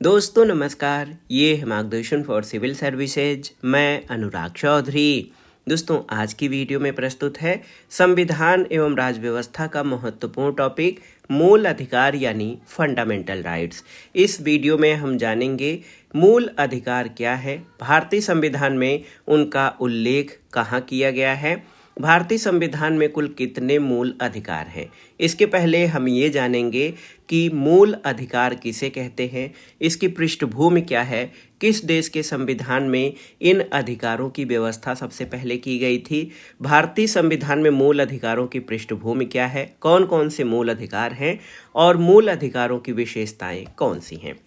दोस्तों नमस्कार, ये है मार्गदर्शन फॉर सिविल सर्विसेज। मैं अनुराग चौधरी। दोस्तों आज की वीडियो में प्रस्तुत है संविधान एवं राज्य व्यवस्था का महत्वपूर्ण टॉपिक मूल अधिकार यानी फंडामेंटल राइट्स। इस वीडियो में हम जानेंगे मूल अधिकार क्या है, भारतीय संविधान में उनका उल्लेख कहाँ किया गया है, भारतीय संविधान में कुल कितने मूल अधिकार हैं। इसके पहले हम ये जानेंगे कि मूल अधिकार किसे कहते हैं, इसकी पृष्ठभूमि क्या है, किस देश के संविधान में इन अधिकारों की व्यवस्था सबसे पहले की गई थी, भारतीय संविधान में मूल अधिकारों की पृष्ठभूमि क्या है, कौन कौन से मूल अधिकार हैं और मूल अधिकारों की विशेषताएं कौन सी हैं।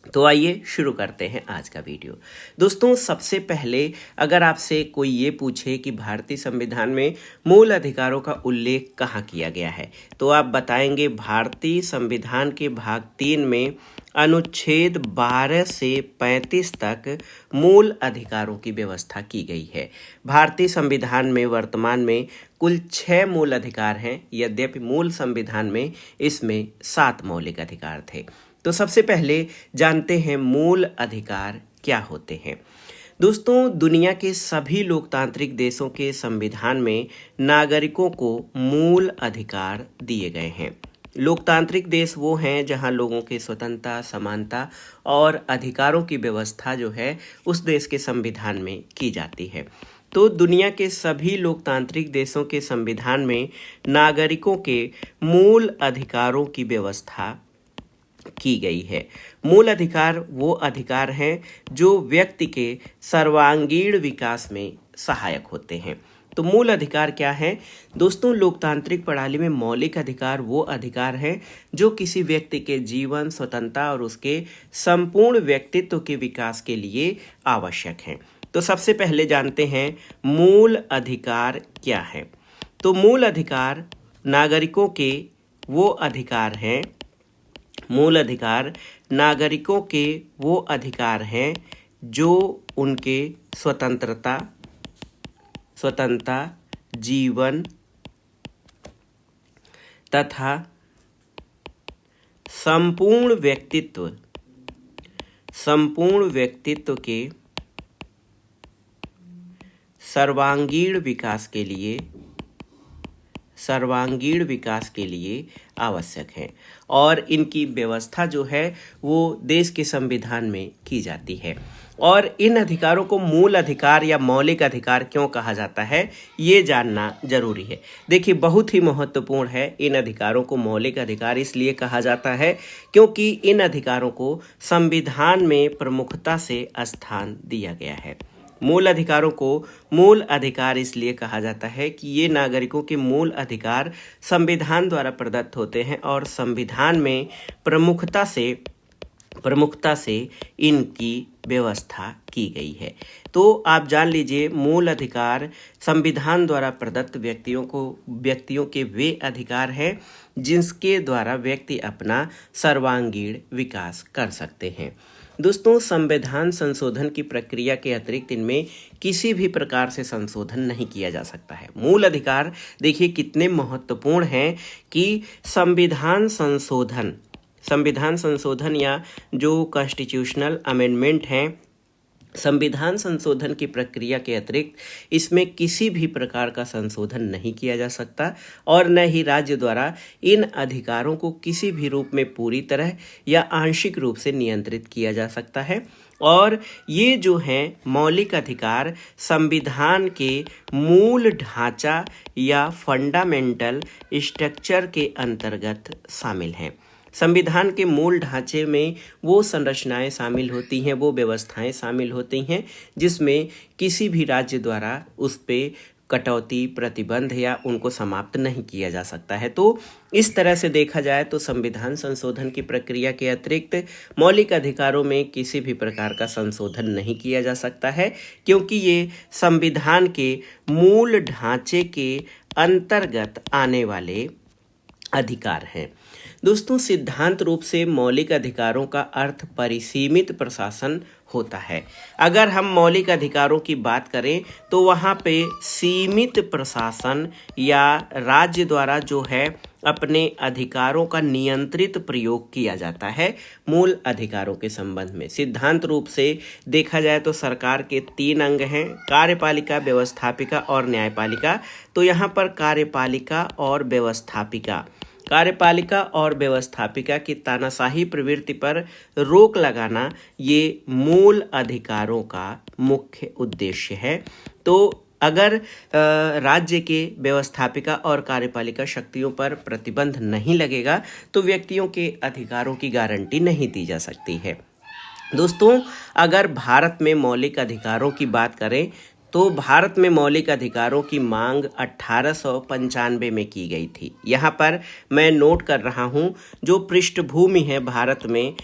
तो आइए शुरू करते हैं आज का वीडियो। दोस्तों सबसे पहले अगर आपसे कोई ये पूछे कि भारतीय संविधान में मूल अधिकारों का उल्लेख कहाँ किया गया है, तो आप बताएंगे भारतीय संविधान के भाग 3 में अनुच्छेद 12 से 35 तक मूल अधिकारों की व्यवस्था की गई है। भारतीय संविधान में वर्तमान में कुल 6 मूल अधिकार हैं, यद्यपि मूल संविधान में इसमें 7 मौलिक अधिकार थे। तो सबसे पहले जानते हैं मूल अधिकार क्या होते हैं। दोस्तों दुनिया के सभी लोकतांत्रिक देशों के संविधान में नागरिकों को मूल अधिकार दिए गए हैं। लोकतांत्रिक देश वो हैं जहां लोगों की स्वतंत्रता, समानता और अधिकारों की व्यवस्था जो है उस देश के संविधान में की जाती है। तो दुनिया के सभी लोकतांत्रिक देशों के संविधान में नागरिकों के मूल अधिकारों की व्यवस्था की गई है। मूल अधिकार वो अधिकार हैं जो व्यक्ति के सर्वांगीण विकास में सहायक होते हैं। तो मूल अधिकार क्या है दोस्तों? लोकतांत्रिक प्रणाली में मौलिक अधिकार वो अधिकार हैं जो किसी व्यक्ति के जीवन, स्वतंत्रता और उसके संपूर्ण व्यक्तित्व के विकास के लिए आवश्यक हैं। तो सबसे पहले जानते हैं मूल अधिकार क्या है। तो मूल अधिकार नागरिकों के वो अधिकार हैं, मूल अधिकार नागरिकों के वो अधिकार हैं जो उनके स्वतंत्रता, जीवन तथा संपूर्ण व्यक्तित्व के सर्वांगीण विकास के लिए आवश्यक है और इनकी व्यवस्था जो है वो देश के संविधान में की जाती है। और इन अधिकारों को मूल अधिकार या मौलिक अधिकार क्यों कहा जाता है ये जानना जरूरी है। देखिए बहुत ही महत्वपूर्ण है, इन अधिकारों को मौलिक अधिकार इसलिए कहा जाता है क्योंकि इन अधिकारों को संविधान में प्रमुखता से स्थान दिया गया है। मूल अधिकारों को मूल अधिकार इसलिए कहा जाता है कि ये नागरिकों के मूल अधिकार संविधान द्वारा प्रदत्त होते हैं और संविधान में प्रमुखता से इनकी व्यवस्था की गई है। तो आप जान लीजिए मूल अधिकार संविधान द्वारा प्रदत्त व्यक्तियों के वे अधिकार हैं जिसके द्वारा व्यक्ति अपना सर्वांगीण विकास कर सकते हैं। दोस्तों संविधान संशोधन की प्रक्रिया के अतिरिक्त इनमें किसी भी प्रकार से संशोधन नहीं किया जा सकता है। मूल अधिकार देखिए कितने महत्वपूर्ण हैं कि संविधान संशोधन या जो कॉन्स्टिट्यूशनल अमेंडमेंट हैं, संविधान संशोधन की प्रक्रिया के अतिरिक्त इसमें किसी भी प्रकार का संशोधन नहीं किया जा सकता और न ही राज्य द्वारा इन अधिकारों को किसी भी रूप में पूरी तरह या आंशिक रूप से नियंत्रित किया जा सकता है। और ये जो हैं मौलिक अधिकार संविधान के मूल ढांचा या फंडामेंटल स्ट्रक्चर के अंतर्गत शामिल हैं। संविधान के मूल ढांचे में वो संरचनाएं शामिल होती हैं, वो व्यवस्थाएं शामिल होती हैं जिसमें किसी भी राज्य द्वारा उस पे कटौती, प्रतिबंध या उनको समाप्त नहीं किया जा सकता है। तो इस तरह से देखा जाए तो संविधान संशोधन की प्रक्रिया के अतिरिक्त मौलिक अधिकारों में किसी भी प्रकार का संशोधन नहीं किया जा सकता है क्योंकि ये संविधान के मूल ढांचे के अंतर्गत आने वाले अधिकार हैं। दोस्तों सिद्धांत रूप से मौलिक अधिकारों का अर्थ परिसीमित प्रशासन होता है। अगर हम मौलिक अधिकारों की बात करें तो वहाँ पे सीमित प्रशासन या राज्य द्वारा जो है अपने अधिकारों का नियंत्रित प्रयोग किया जाता है मूल अधिकारों के संबंध में। सिद्धांत रूप से देखा जाए तो सरकार के 3 अंग हैं, कार्यपालिका, व्यवस्थापिका और न्यायपालिका। तो यहाँ पर कार्यपालिका और व्यवस्थापिका, कार्यपालिका और व्यवस्थापिका की तानाशाही प्रवृत्ति पर रोक लगाना ये मूल अधिकारों का मुख्य उद्देश्य है। तो अगर राज्य के व्यवस्थापिका और कार्यपालिका शक्तियों पर प्रतिबंध नहीं लगेगा तो व्यक्तियों के अधिकारों की गारंटी नहीं दी जा सकती है। दोस्तों, अगर भारत में मौलिक अधिकारों की बात करें तो भारत में मौलिक अधिकारों की मांग 1895 में की गई थी। यहाँ पर मैं नोट कर रहा हूँ, जो पृष्ठभूमि है भारत में,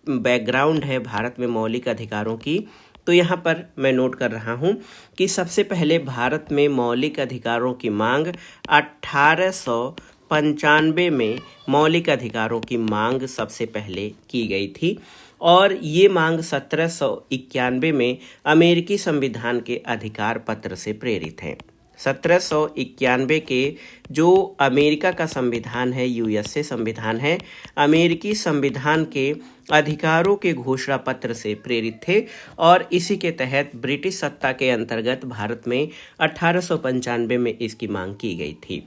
बैकग्राउंड है भारत में मौलिक अधिकारों की, तो यहाँ पर मैं नोट कर रहा हूँ कि सबसे पहले भारत में मौलिक अधिकारों की मांग 1895 में मौलिक अधिकारों की मांग सबसे पहले की गई थी और ये मांग 1791 में अमेरिकी संविधान के अधिकार पत्र से प्रेरित है। 1791 के जो अमेरिका का संविधान है, यूएसए संविधान है, अमेरिकी संविधान के अधिकारों के घोषणा पत्र से प्रेरित थे और इसी के तहत ब्रिटिश सत्ता के अंतर्गत भारत में 1895 में इसकी मांग की गई थी।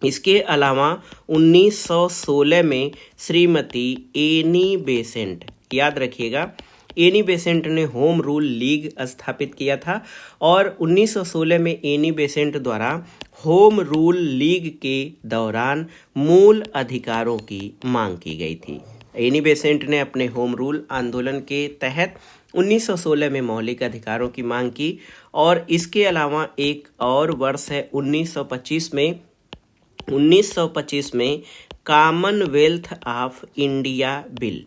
इसके अलावा 1916 में श्रीमती एनी बेसेंट, याद रखिएगा, एनी बेसेंट ने होम रूल लीग स्थापित किया था और 1916 में एनी बेसेंट द्वारा होम रूल लीग के दौरान मूल अधिकारों की मांग की गई थी। एनी बेसेंट ने अपने होम रूल आंदोलन के तहत 1916 में मौलिक अधिकारों की मांग की और इसके अलावा एक और वर्ष है 1925 में Commonwealth of India bill,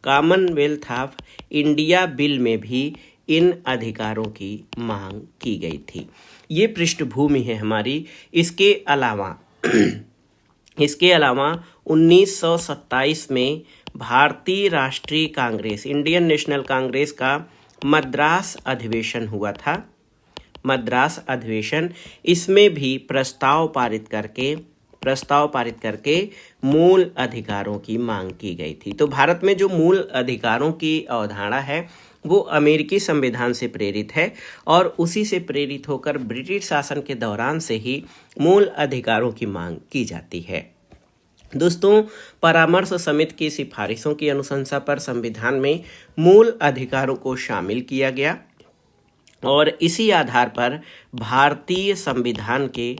Commonwealth of India bill में भी इन अधिकारों की मांग की गई थी। ये पृष्ठभूमि है हमारी। इसके अलावा 1927 में भारतीय राष्ट्रीय कांग्रेस, इंडियन नेशनल कांग्रेस का मद्रास अधिवेशन हुआ था। मद्रास अधिवेशन, इसमें भी प्रस्ताव पारित करके मूल अधिकारों की मांग की गई थी। तो भारत में जो मूल अधिकारों की अवधारणा है वो अमेरिकी संविधान से प्रेरित है और उसी से प्रेरित होकर ब्रिटिश शासन के दौरान से ही मूल अधिकारों की मांग की जाती है। दोस्तों, परामर्श समिति की सिफारिशों की अनुशंसा पर संविधान में मूल अधिकारों को शामिल किया गया और इसी आधार पर भारतीय संविधान के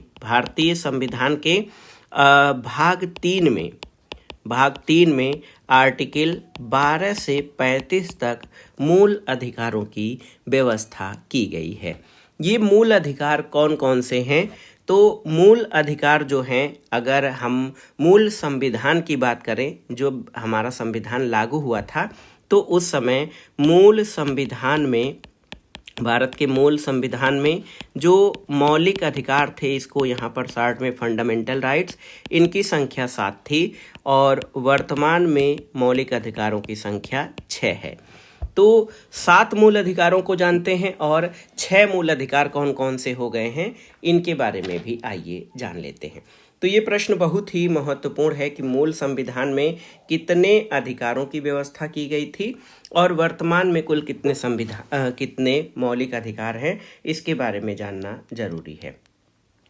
भाग 3 में आर्टिकल 12 से 35 तक मूल अधिकारों की व्यवस्था की गई है। ये मूल अधिकार कौन कौन से हैं? तो मूल अधिकार जो हैं, अगर हम मूल संविधान की बात करें, जो हमारा संविधान लागू हुआ था, तो उस समय मूल संविधान में, भारत के मूल संविधान में जो मौलिक अधिकार थे, इसको यहाँ पर शॉर्ट में फंडामेंटल राइट्स, इनकी संख्या 7 थी और वर्तमान में मौलिक अधिकारों की संख्या 6 है। तो 7 मूल अधिकारों को जानते हैं और 6 मूल अधिकार कौन कौन से हो गए हैं, इनके बारे में भी आइए जान लेते हैं। तो ये प्रश्न बहुत ही महत्वपूर्ण है कि मूल संविधान में कितने अधिकारों की व्यवस्था की गई थी और वर्तमान में कुल कितने मौलिक अधिकार हैं, इसके बारे में जानना जरूरी है।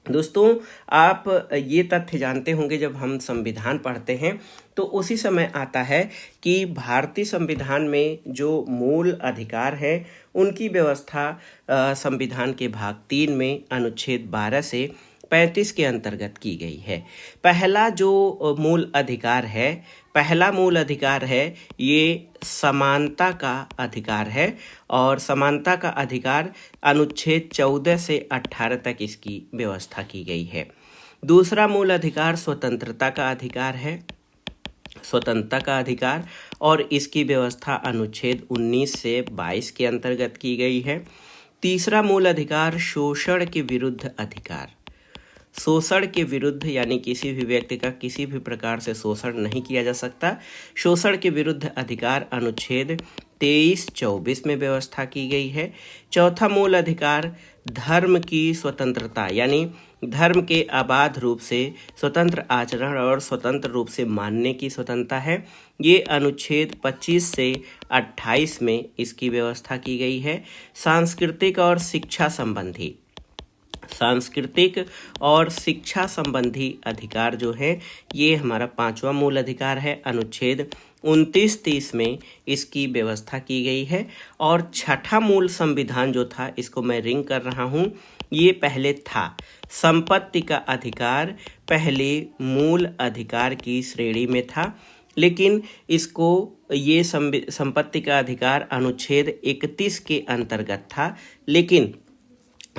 दोस्तों, आप ये तथ्य जानते होंगे, जब हम संविधान पढ़ते हैं तो उसी समय आता है कि भारतीय संविधान में जो मूल अधिकार है उनकी व्यवस्था संविधान के भाग 3 में अनुच्छेद 12 से 35 के अंतर्गत की गई है। पहला मूल अधिकार है ये समानता का अधिकार है और समानता का अधिकार अनुच्छेद 14 से 18 तक इसकी व्यवस्था की गई है। दूसरा मूल अधिकार स्वतंत्रता का अधिकार और इसकी व्यवस्था अनुच्छेद 19 से 22 के अंतर्गत की गई है। तीसरा मूल अधिकार शोषण के विरुद्ध अधिकार, शोषण के विरुद्ध यानी किसी भी व्यक्ति का किसी भी प्रकार से शोषण नहीं किया जा सकता, शोषण के विरुद्ध अधिकार अनुच्छेद 23-24 में व्यवस्था की गई है। चौथा मूल अधिकार धर्म की स्वतंत्रता, यानी धर्म के अबाध रूप से स्वतंत्र आचरण और स्वतंत्र रूप से मानने की स्वतंत्रता है। ये अनुच्छेद 25 से 28 में इसकी व्यवस्था की गई है। सांस्कृतिक और शिक्षा संबंधी अधिकार जो है ये हमारा 5वां मूल अधिकार है। अनुच्छेद 29-30 में इसकी व्यवस्था की गई है। और छठा मूल संविधान जो था, इसको मैं रिंग कर रहा हूँ, ये पहले था संपत्ति का अधिकार, पहले मूल अधिकार की श्रेणी में था, लेकिन इसको ये संपत्ति का अधिकार अनुच्छेद 31 के अंतर्गत था, लेकिन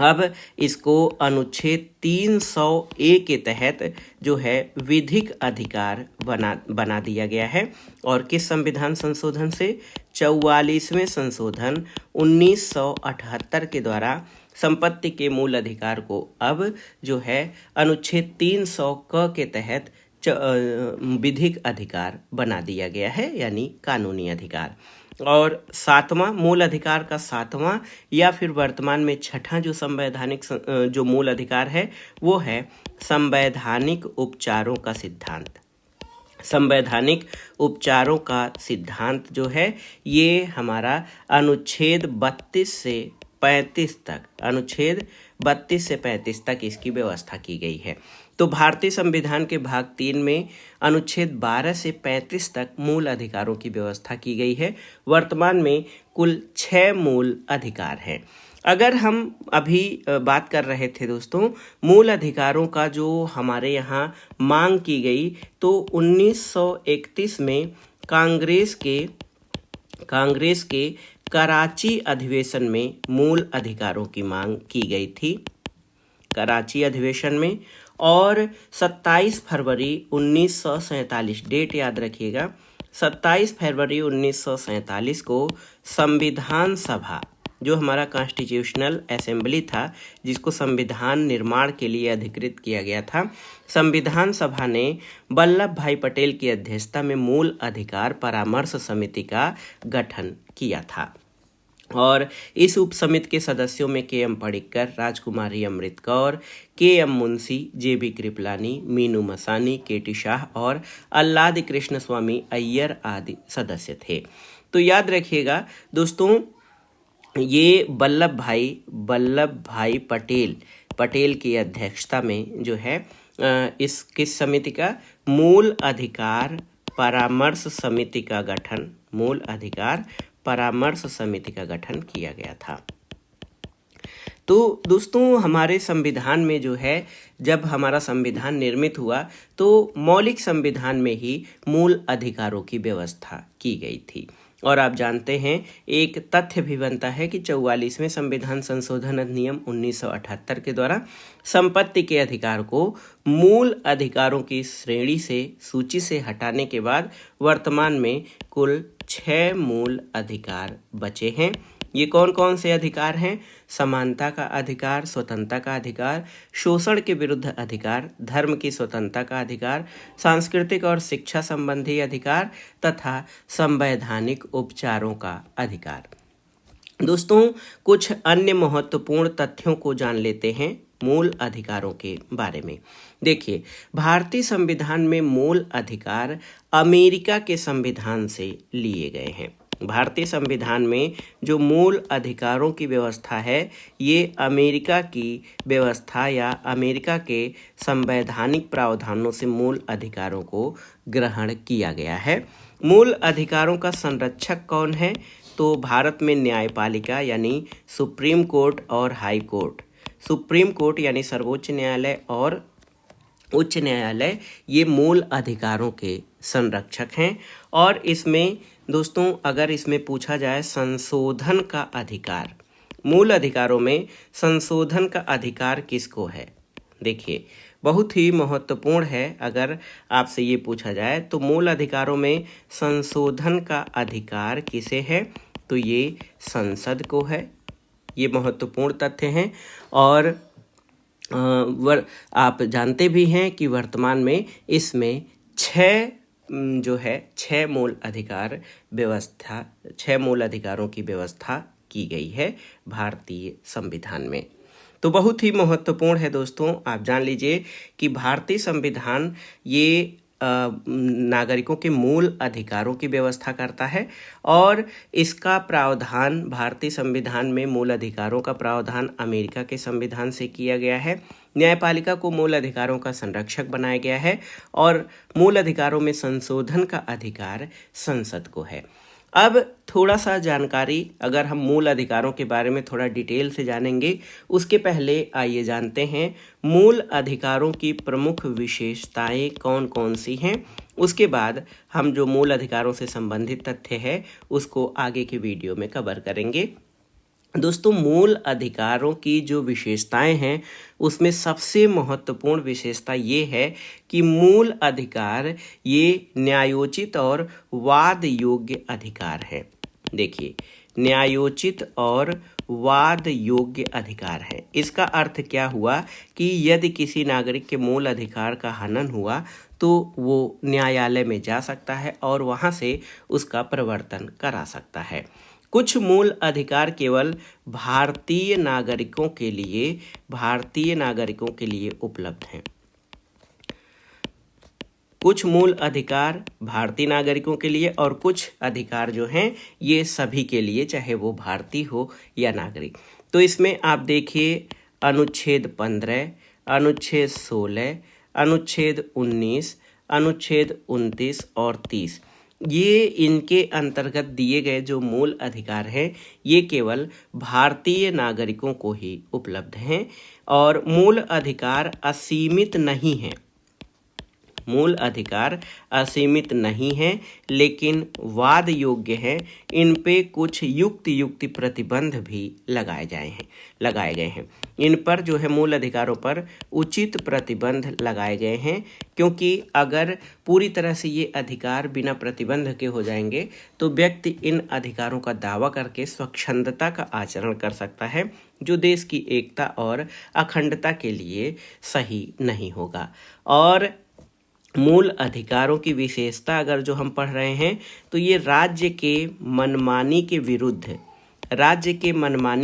अब इसको अनुच्छेद 300A के तहत जो है विधिक अधिकार बना दिया गया है। और किस संविधान संशोधन से? 44वें संशोधन 1978 के द्वारा संपत्ति के मूल अधिकार को अब जो है अनुच्छेद 300 क के तहत विधिक अधिकार बना दिया गया है, यानी कानूनी अधिकार। और 7वां मूल अधिकार का 7वां या फिर वर्तमान में छठा जो संवैधानिक जो मूल अधिकार है वो है संवैधानिक उपचारों का सिद्धांत। संवैधानिक उपचारों का सिद्धांत जो है ये हमारा अनुच्छेद 32 से 35 तक, अनुच्छेद 32 से 35 तक इसकी व्यवस्था की गई है। तो भारतीय संविधान के भाग 3 में अनुच्छेद 12 से 35 तक मूल अधिकारों की व्यवस्था की गई है। वर्तमान में कुल 6 मूल अधिकार हैं। अगर हम अभी बात कर रहे थे दोस्तों मूल अधिकारों का जो हमारे यहाँ मांग की गई, तो 1931 में कांग्रेस के कराची अधिवेशन में मूल अधिकारों की मांग की गई थी, कराची अधिवेशन में। और 27 फरवरी 1947, डेट याद रखिएगा, 27 फरवरी 1947 को संविधान सभा, जो हमारा कॉन्स्टिट्यूशनल असेंबली था, जिसको संविधान निर्माण के लिए अधिकृत किया गया था, संविधान सभा ने वल्लभ भाई पटेल की अध्यक्षता में मूल अधिकार परामर्श समिति का गठन किया था। और इस उप समिति के सदस्यों में K M. Padikkar, Rajkumari Amrit Kaur, K M. Munshi, J B. Kripalani, Minoo Masani, K T. Shah और अल्लादी कृष्ण स्वामी अय्यर आदि सदस्य थे। तो याद रखिएगा दोस्तों, ये वल्लभ भाई पटेल की अध्यक्षता में जो है इस किस समिति का, मूल अधिकार परामर्श समिति का गठन, मूल अधिकार परामर्श समिति का गठन किया गया था। तो दोस्तों हमारे संविधान में जो है, जब हमारा संविधान निर्मित हुआ तो मौलिक संविधान में ही मूल अधिकारों की व्यवस्था की गई थी। और आप जानते हैं एक तथ्य भी बनता है कि 44वें संविधान संशोधन अधिनियम 1978 के द्वारा संपत्ति के अधिकार को मूल अधिकारों की श्रेणी से सूची से हटाने के बाद वर्तमान में कुल 6 मूल अधिकार बचे हैं। ये कौन कौन से अधिकार हैं? समानता का अधिकार, स्वतंत्रता का अधिकार, शोषण के विरुद्ध अधिकार, धर्म की स्वतंत्रता का अधिकार, सांस्कृतिक और शिक्षा संबंधी अधिकार तथा संवैधानिक उपचारों का अधिकार। दोस्तों कुछ अन्य महत्वपूर्ण तथ्यों को जान लेते हैं मूल अधिकारों के बारे में। देखिए, भारतीय संविधान में मूल अधिकार अमेरिका के संविधान से लिए गए हैं। भारतीय संविधान में जो मूल अधिकारों की व्यवस्था है ये अमेरिका की व्यवस्था या अमेरिका के संवैधानिक प्रावधानों से मूल अधिकारों को ग्रहण किया गया है। मूल अधिकारों का संरक्षक कौन है? तो भारत में न्यायपालिका यानी सुप्रीम कोर्ट और हाई कोर्ट, सुप्रीम कोर्ट यानी सर्वोच्च न्यायालय और उच्च न्यायालय, ये मूल अधिकारों के संरक्षक हैं। और इसमें दोस्तों अगर इसमें पूछा जाए संशोधन का अधिकार, मूल अधिकारों में संशोधन का अधिकार किसको है? देखिए बहुत ही महत्वपूर्ण है। अगर आपसे ये पूछा जाए तो मूल अधिकारों में संशोधन का अधिकार किसे है? तो ये संसद को है। ये महत्वपूर्ण तथ्य हैं। और आप जानते भी हैं कि वर्तमान में इसमें 6 मूल अधिकार व्यवस्था, 6 मूल अधिकारों की व्यवस्था की गई है भारतीय संविधान में। तो बहुत ही महत्वपूर्ण है दोस्तों, आप जान लीजिए कि भारतीय संविधान ये नागरिकों के मूल अधिकारों की व्यवस्था करता है और इसका प्रावधान भारतीय संविधान में मूल अधिकारों का प्रावधान अमेरिका के संविधान से किया गया है। न्यायपालिका को मूल अधिकारों का संरक्षक बनाया गया है और मूल अधिकारों में संशोधन का अधिकार संसद को है। अब थोड़ा सा जानकारी अगर हम मूल अधिकारों के बारे में थोड़ा डिटेल से जानेंगे, उसके पहले आइए जानते हैं मूल अधिकारों की प्रमुख विशेषताएं कौन कौन सी हैं। उसके बाद हम जो मूल अधिकारों से संबंधित तथ्य है उसको आगे के वीडियो में कवर करेंगे। दोस्तों, मूल अधिकारों की जो विशेषताएं हैं उसमें सबसे महत्वपूर्ण विशेषता ये है कि मूल अधिकार ये न्यायोचित और वाद योग्य अधिकार है। देखिए, न्यायोचित और वाद योग्य अधिकार है। इसका अर्थ क्या हुआ कि यदि किसी नागरिक के मूल अधिकार का हनन हुआ तो वो न्यायालय में जा सकता है और वहाँ से उसका प्रवर्तन करा सकता है। कुछ मूल अधिकार केवल भारतीय नागरिकों के लिए उपलब्ध हैं। कुछ मूल अधिकार भारतीय नागरिकों के लिए और कुछ अधिकार जो हैं ये सभी के लिए, चाहे वो भारतीय हो या नागरिक। तो इसमें आप देखिए अनुच्छेद 15, अनुच्छेद 16, अनुच्छेद 19, अनुच्छेद 29 और 30, ये इनके अंतर्गत दिए गए जो मूल अधिकार हैं ये केवल भारतीय नागरिकों को ही उपलब्ध हैं और मूल अधिकार असीमित नहीं हैं। मूल अधिकार असीमित नहीं है लेकिन वाद योग्य है। इन पे कुछ युक्ति प्रतिबंध भी लगाए गए हैं। इन पर जो है मूल अधिकारों पर उचित प्रतिबंध लगाए गए हैं, क्योंकि अगर पूरी तरह से ये अधिकार बिना प्रतिबंध के हो जाएंगे तो व्यक्ति इन अधिकारों का दावा करके स्वच्छंदता का आचरण कर सकता है, जो देश की एकता और अखंडता के लिए सही नहीं होगा। और मूल अधिकारों की विशेषता अगर जो हम पढ़ रहे हैं तो ये राज्य के मनमानी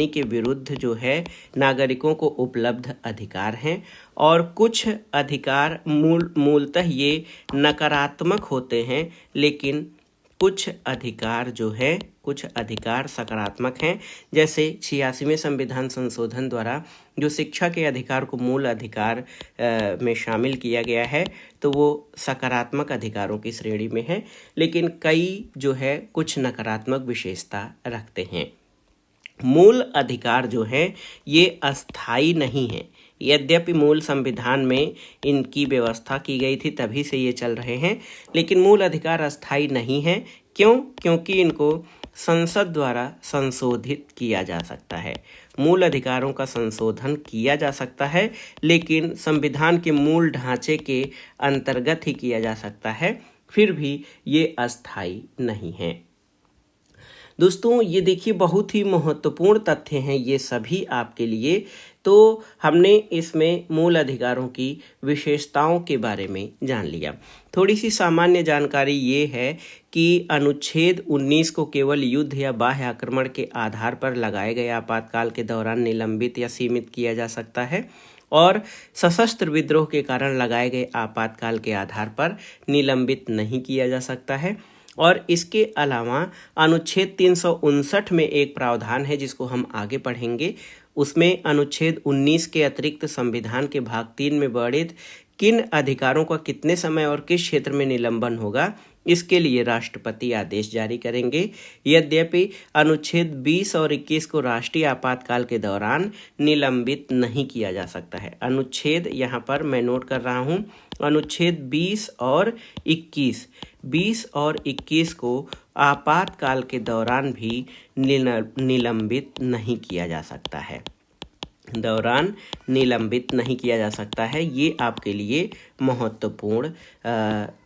के विरुद्ध जो है नागरिकों को उपलब्ध अधिकार हैं। और कुछ अधिकार मूलतः ये नकारात्मक होते हैं, लेकिन कुछ अधिकार सकारात्मक हैं। जैसे 86वें संविधान संशोधन द्वारा जो शिक्षा के अधिकार को मूल अधिकार में शामिल किया गया है तो वो सकारात्मक अधिकारों की श्रेणी में है, लेकिन कई जो है कुछ नकारात्मक विशेषता रखते हैं। मूल अधिकार जो है ये अस्थायी नहीं है। यद्यपि मूल संविधान में इनकी व्यवस्था की गई थी तभी से ये चल रहे हैं, लेकिन मूल अधिकार अस्थायी नहीं है। क्यों? क्योंकि इनको संसद द्वारा संशोधित किया जा सकता है। मूल अधिकारों का संशोधन किया जा सकता है, लेकिन संविधान के मूल ढांचे के अंतर्गत ही किया जा सकता है, फिर भी ये अस्थायी नहीं है। दोस्तों, ये देखिए बहुत ही महत्वपूर्ण तथ्य हैं ये सभी आपके लिए। तो हमने इसमें मूल अधिकारों की विशेषताओं के बारे में जान लिया। थोड़ी सी सामान्य जानकारी ये है कि अनुच्छेद 19 को केवल युद्ध या बाह्य आक्रमण के आधार पर लगाए गए आपातकाल के दौरान निलंबित या सीमित किया जा सकता है और सशस्त्र विद्रोह के कारण लगाए गए आपातकाल के आधार पर निलंबित नहीं किया जा सकता है। और इसके अलावा अनुच्छेद 359 में एक प्रावधान है जिसको हम आगे पढ़ेंगे। उसमें अनुच्छेद 19 के अतिरिक्त संविधान के भाग 3 में वर्णित किन अधिकारों का कितने समय और किस क्षेत्र में निलंबन होगा, इसके लिए राष्ट्रपति आदेश जारी करेंगे। यद्यपि अनुच्छेद 20 और 21 को राष्ट्रीय आपातकाल के दौरान निलंबित नहीं किया जा सकता है। अनुच्छेद यहाँ पर मैं नोट कर रहा हूँ, अनुच्छेद 20 और 21 को आपातकाल के दौरान भी निलंबित नहीं किया जा सकता है। ये आपके लिए महत्वपूर्ण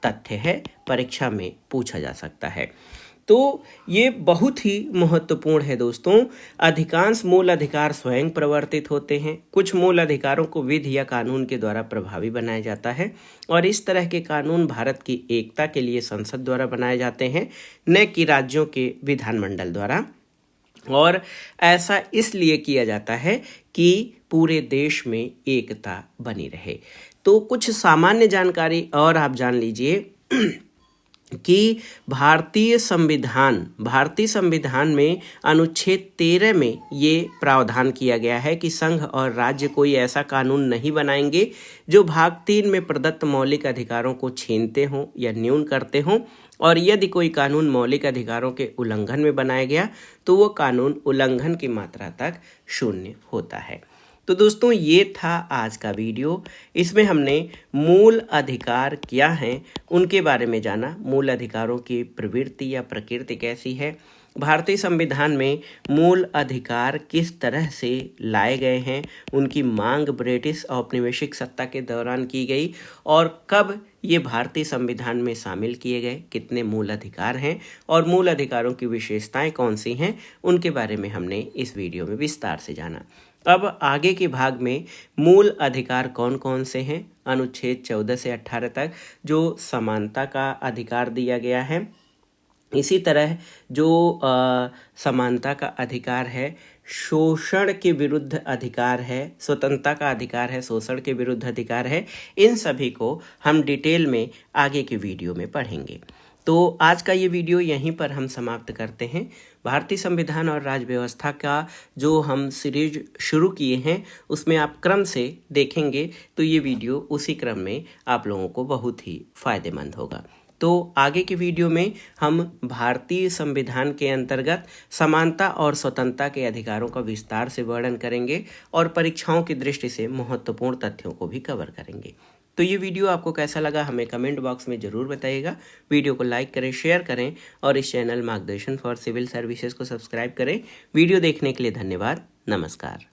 तथ्य है, परीक्षा में पूछा जा सकता है। तो ये बहुत ही महत्वपूर्ण है दोस्तों। अधिकांश मूल अधिकार स्वयं प्रवर्तित होते हैं। कुछ मूल अधिकारों को विधि या कानून के द्वारा प्रभावी बनाया जाता है और इस तरह के कानून भारत की एकता के लिए संसद द्वारा बनाए जाते हैं, न कि राज्यों के विधानमंडल द्वारा। और ऐसा इसलिए किया जाता है कि पूरे देश में एकता बनी रहे। तो कुछ सामान्य जानकारी और आप जान लीजिए कि भारतीय संविधान में अनुच्छेद 13 में ये प्रावधान किया गया है कि संघ और राज्य कोई ऐसा कानून नहीं बनाएंगे जो भाग 3 में प्रदत्त मौलिक अधिकारों को छीनते हों या न्यून करते हों, और यदि कोई कानून मौलिक अधिकारों के उल्लंघन में बनाया गया तो वो कानून उल्लंघन की मात्रा तक शून्य होता है। तो दोस्तों ये था आज का वीडियो। इसमें हमने मूल अधिकार क्या हैं उनके बारे में जाना, मूल अधिकारों की प्रवृत्ति या प्रकृति कैसी है, भारतीय संविधान में मूल अधिकार किस तरह से लाए गए हैं, उनकी मांग ब्रिटिश औपनिवेशिक सत्ता के दौरान की गई और कब ये भारतीय संविधान में शामिल किए गए, कितने मूल अधिकार हैं और मूल अधिकारों की विशेषताएं कौन सी हैं, उनके बारे में हमने इस वीडियो में विस्तार से जाना। अब आगे के भाग में मूल अधिकार कौन कौन से हैं, अनुच्छेद 14 से 18 तक जो समानता का अधिकार दिया गया है, इसी तरह जो समानता का अधिकार है, शोषण के विरुद्ध अधिकार है, स्वतंत्रता का अधिकार है, शोषण के विरुद्ध अधिकार है, इन सभी को हम डिटेल में आगे के वीडियो में पढ़ेंगे। तो आज का ये वीडियो यहीं पर हम समाप्त करते हैं। भारतीय संविधान और राज्य व्यवस्था का जो हम सीरीज शुरू किए हैं उसमें आप क्रम से देखेंगे तो ये वीडियो उसी क्रम में आप लोगों को बहुत ही फायदेमंद होगा। तो आगे के वीडियो में हम भारतीय संविधान के अंतर्गत समानता और स्वतंत्रता के अधिकारों का विस्तार से वर्णन करेंगे और परीक्षाओं की दृष्टि से महत्वपूर्ण तथ्यों को भी कवर करेंगे। तो ये वीडियो आपको कैसा लगा हमें कमेंट बॉक्स में ज़रूर बताइएगा। वीडियो को लाइक करें, शेयर करें और इस चैनल मार्गदर्शन फॉर सिविल सर्विसेज को सब्सक्राइब करें। वीडियो देखने के लिए धन्यवाद। नमस्कार।